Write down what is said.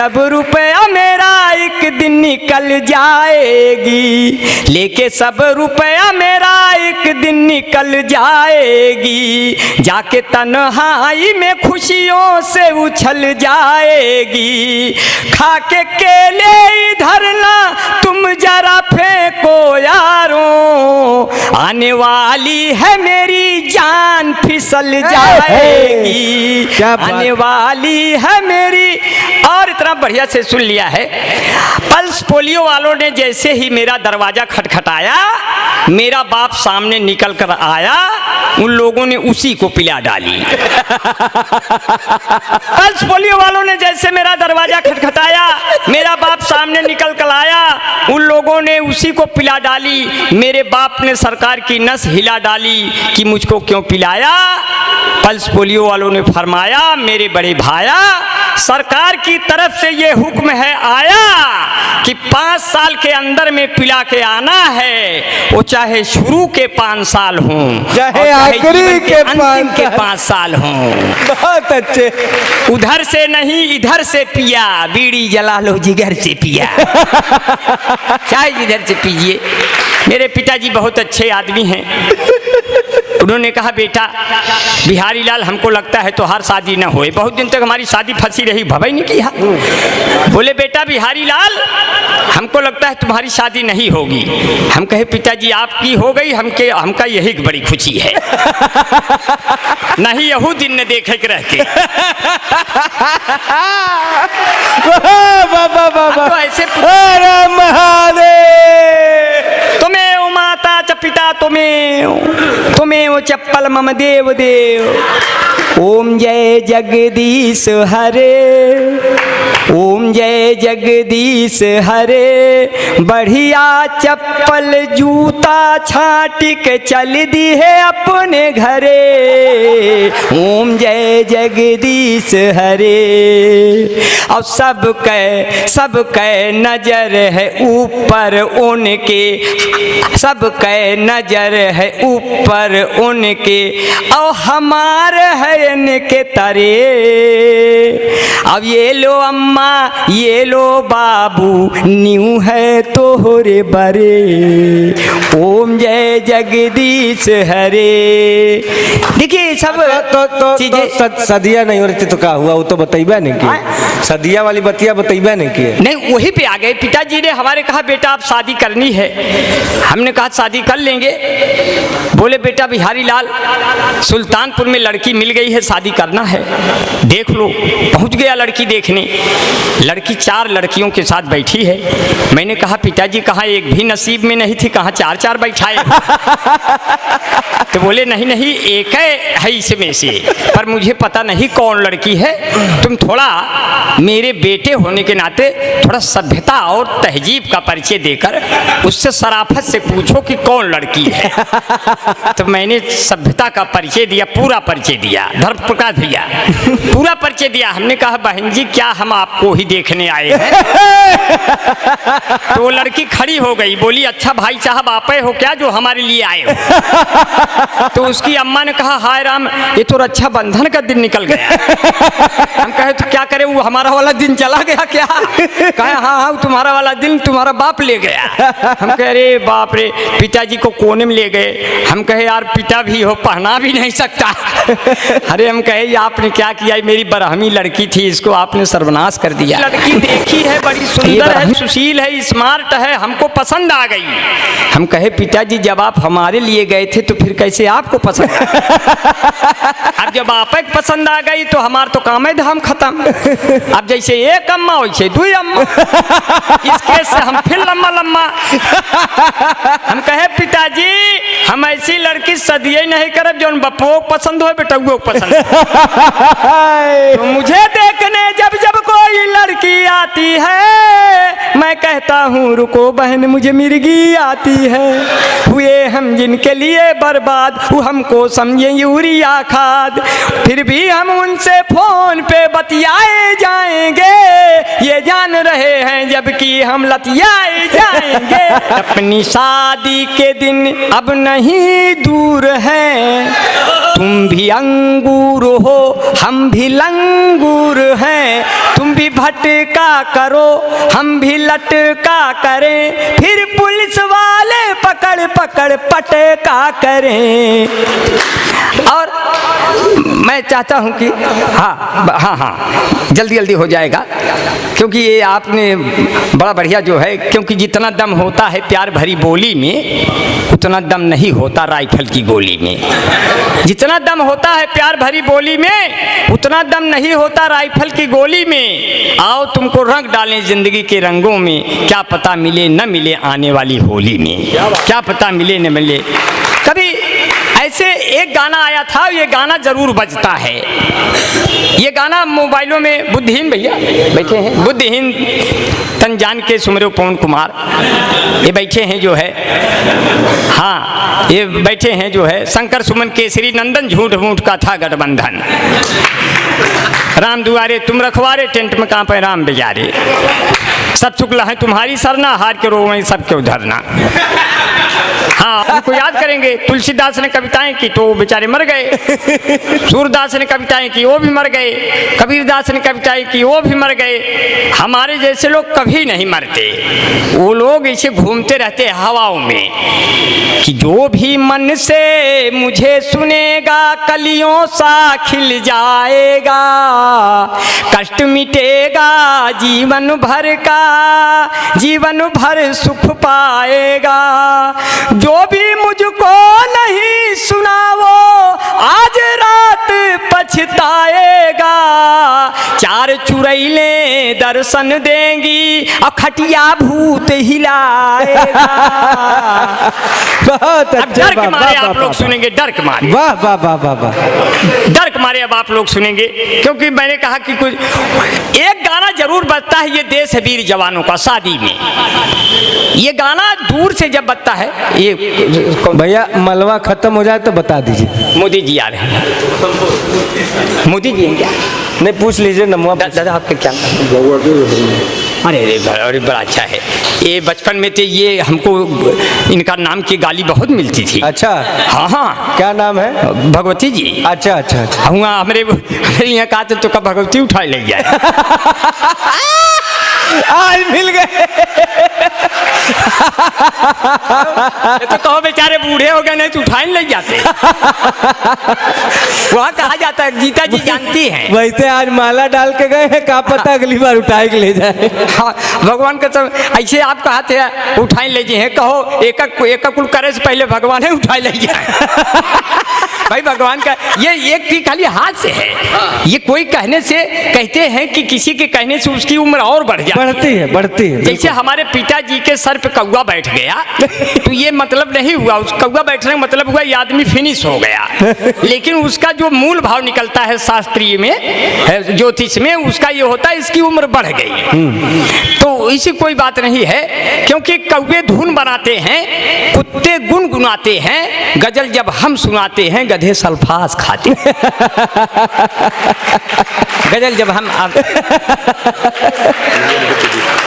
सब रुपया मेरा एक दिन निकल जाएगी, लेके सब रुपया मेरा एक दिन निकल जाएगी, जाके तन्हाई में खुशियों से उछल जाएगी। खा के केले इधर ना तुम जरा फेंको यारों, आने वाली है मेरी जान फिसल जाएगी, आने वाली है मेरी। और इतना बढ़िया से सुन लिया है। पल्स पोलियो वालों ने जैसे ही मेरा दरवाजा खटखटाया, मेरा बाप सामने निकल कर आया, उन लोगों ने उसी को पिला डाली। पल्स पोलियो वालों ने जैसे मेरा दरवाजा खटखटाया, मेरा बाप सामने निकल कर आया, उन लोगों ने उसी को पिला डाली। मेरे बाप ने सरकार की नस हिला डाली कि मुझको क्यों पिलाया। पल्स पोलियो वालों ने फरमाया, मेरे बड़े भाया, सरकार की तरफ से ये हुक्म है आया कि 5 साल के अंदर में पिला के आना है, वो चाहे शुरू के 5 साल हों, चाहे आखिरी के 5 साल हों। बहुत अच्छे। उधर से नहीं इधर से पिया, बीड़ी जला लो जिगर से पिया। चाहे जिधर से पीजिए। मेरे पिताजी बहुत अच्छे आदमी हैं। उन्होंने कहा, बेटा बिहारी लाल, हमको लगता है तो हर शादी न होए। बहुत दिन तक हमारी शादी फंसी रही, भवाई नहीं किया। बोले, बेटा बिहारी लाल, हमको लगता है तुम्हारी शादी नहीं होगी। हम कहे, पिताजी आपकी हो गई, हमका यही बड़ी खुशी है। नहीं यहू दिन ने देखे के रह के। तो ऐसे तुम्हें ओ माता च पिता तुम्हें ओ चप्पल मम देव देव। ओम जय जगदीश हरे, ओम जय जगदीश हरे। बढ़िया चप्पल जूता छाट के चल दी है अपने घरे। ओम जय जगदीश हरे। और सबके नजर है ऊपर उनके, सबके नजर है ऊपर उनके, और हमारे है इनके तरे। अब ये लो अम्मा ये लो बाबू, न्यू है तोहरे बरे। ओम जय जगदीश हरे। देखिए सब तो सदिया नहीं हो रही तो क्या हुआ, वो तो बताइबा नहीं कि सदिया वाली बतिया बताइबा नहीं कि नहीं, वही पे आ गए। पिताजी ने हमारे कहा, बेटा आप शादी करनी है। हमने कहा शादी कर लेंगे। बोले, बेटा बिहारी लाल, सुल्तानपुर में लड़की मिल गई है, शादी करना है, देख लो। पहुंच गया लड़की देखने। लड़की 4 लड़कियों के साथ बैठी है। मैंने कहा, पिताजी कहाँ एक भी नसीब में नहीं थी, कहाँ 4-4 बैठाए। तो बोले, नहीं नहीं एक है इसमें से, पर मुझे पता नहीं कौन लड़की है। तुम थोड़ा मेरे बेटे होने के नाते थोड़ा सभ्यता और तहजीब का परिचय देकर उससे शराफत से पूछो कि कौन लड़की है। तो मैंने सभ्यता का परिचय दिया, पूरा परिचय दिया, धर्म प्रकाश भैया पूरा परिचय दिया। हमने कहा, बहन जी क्या हम आपको ही देखने आए हैं। तो वो लड़की खड़ी हो गई, बोली, अच्छा भाई साहब आप हो क्या जो हमारे लिए आए हो। तो उसकी अम्मा ने कहा, हाय राम, ये तो रक्षाबंधन का दिन निकल गया। हम कहे, तो क्या करे, वो हमारा वाला दिन चला गया क्या? कहे, हाँ तुम्हारा वाला दिन तुम्हारा बाप ले गया। हम कह रहे बाप रे, पिताजी को कोने में ले गए। हम कहे, यार पिता भी हो, पढ़ना भी नहीं सकता। अरे हम कहे, आपने क्या किया, मेरी बरहमी लड़की थी, इसको आपने सर्वनाश कर दिया। लड़की देखी है, बड़ी सुंदर है, सुशील है, स्मार्ट है, हमको पसंद आ गई। हम कहे, पिताजी जब आप हमारे लिए गए थे तो फिर कैसे आपको पसंद? अब जब आप पसंद आ गई तो हमारा तो काम है धाम खत्म। अब जैसे एक अम्मा वैसे 2 अम्मा। इस केस से हम फिर लम्मा लम्मा। हम कहे, पिताजी हम ऐसी लड़की सदिये नहीं करब जो बप्पो पसंद हो बेटुओ पसंद। तो मुझे देखने जब जब कोई लड़की आती है, मैं कहता हूँ रुको बहन मुझे मिर्गी आती है। हुए हम जिनके लिए बर्बाद, वो हमको समझे यूरिया खाद। फिर भी हम उनसे फोन पे बतियाए जाएंगे, ये जान रहे हैं जबकि हम लतियाए जाएंगे। अपनी शादी के दिन अब नहीं दूर है, तुम भी अंगूर हो हम भी लंगूर हैं, तुम भी भटका करो हम भी लटका करें, फिर पुलिस वाले पकड़ पकड़ पटका करें। और मैं चाहता हूं कि हाँ जल्दी जल्दी हो जाएगा, क्योंकि ये आपने बड़ा बढ़िया जो है, क्योंकि जितना दम होता है प्यार भरी बोली में उतना दम नहीं होता राइफल की गोली में। जितना दम होता है प्यार भरी बोली में उतना दम नहीं होता राइफल की गोली में। आओ तुमको रंग डालें जिंदगी के रंगों में, क्या पता मिले न मिले आने वाली होली में, क्या पता मिले न मिले। कभी ऐसे एक गाना आया था, ये गाना जरूर बजता है। ये गाना मोबाइलों में बुद्धिहीन भैया बैठे हैं, बुद्धिहीन तन जान के सुमरो पवन कुमार, ये बैठे हैं जो है, हाँ ये बैठे हैं जो है, शंकर सुमन केसरी नंदन झूठ मूठ का था गठबंधन, राम दुआरे तुम रखवारे टेंट में कहाँ पे राम बेजारे, सब शुक्ला है तुम्हारी सरना, हार के रो वहीं सबके उधरना। हाँ उनको याद करेंगे। तुलसीदास ने कविताएं की तो वो बेचारे मर गए, सूरदास ने कविताएं की वो भी मर गए, कबीरदास ने कविताएं की वो भी मर गए। हमारे जैसे लोग कभी नहीं मरते, वो लोग ऐसे घूमते रहते हवाओं में कि जो भी मन से मुझे सुनेगा कलियों सा खिल जाएगा, कष्ट मिटेगा जीवन भर का, जीवन भर सुख पाएगा। जो भी मुझको नहीं सुना वो आज रात पछताएगा, चार चुड़ैलें दर्शन देंगी और खटिया भूत हिलाएगा। बहुत अब अच्छा, डर के मारे आप लोग सुनेंगे, डर के मारे, वाह वाह वाह वाह वाह, डर के मारे अब आप लोग सुनेंगे, क्योंकि मैंने कहा कि कुछ एक गाना जरूर बजता है, ये देश है वीर जवानों का शादी में। ये गाना दूर से जब बजता है, ये भैया मलवा खत्म हो जाए तो बता दीजिए। मोदी जी आ रहे हैं, मोदी जी हैं क्या? नहीं पूछ लीजिए नमवा। दादा आपका क्या नाम? अरे बड़ा अच्छा है। ये बचपन में थे, ये हमको इनका नाम की गाली बहुत मिलती थी। अच्छा हाँ हाँ, क्या नाम है? भगवती जी। अच्छा अच्छा अच्छा, हुआ हमारे यहाँ कहा तो कब भगवती उठा ले जाए। आज मिल गए। तो कहो बेचारे बूढ़े हो गए, नहीं तो उठाए नहीं जाते। वहाँ कहा जाता है, गीता जी जानती हैं। वैसे आज माला डाल के गए हैं, क्या पता अगली बार उठाए के ले जाए। हाँ, भगवान का तो ऐसे आप कहते हैं उठाए ले जाए, कहो एक कुल करे से पहले भगवान है उठाए ले जाए। भाई भगवान का ये एक भी खाली हाथ से है, ये कोई कहने से, कहते हैं कि किसी के कहने से उसकी उम्र और बढ़ जाती है, बढ़ती है। जैसे हमारे पिताजी के सर पे कौवा बैठ गया तो ये मतलब नहीं हुआ, उस कौवा बैठने का मतलब हुआ ये आदमी फिनिश हो गया, लेकिन उसका जो मूल भाव निकलता है शास्त्रीय में, ज्योतिष में, उसका ये होता है इसकी उम्र बढ़ गई। तो इसी कोई बात नहीं है, क्योंकि कौवे धुन बनाते हैं, कुत्ते गुनगुनाते हैं, गजल जब हम सुनाते हैं गधे सल्फास खाते हैं। गजल जब हम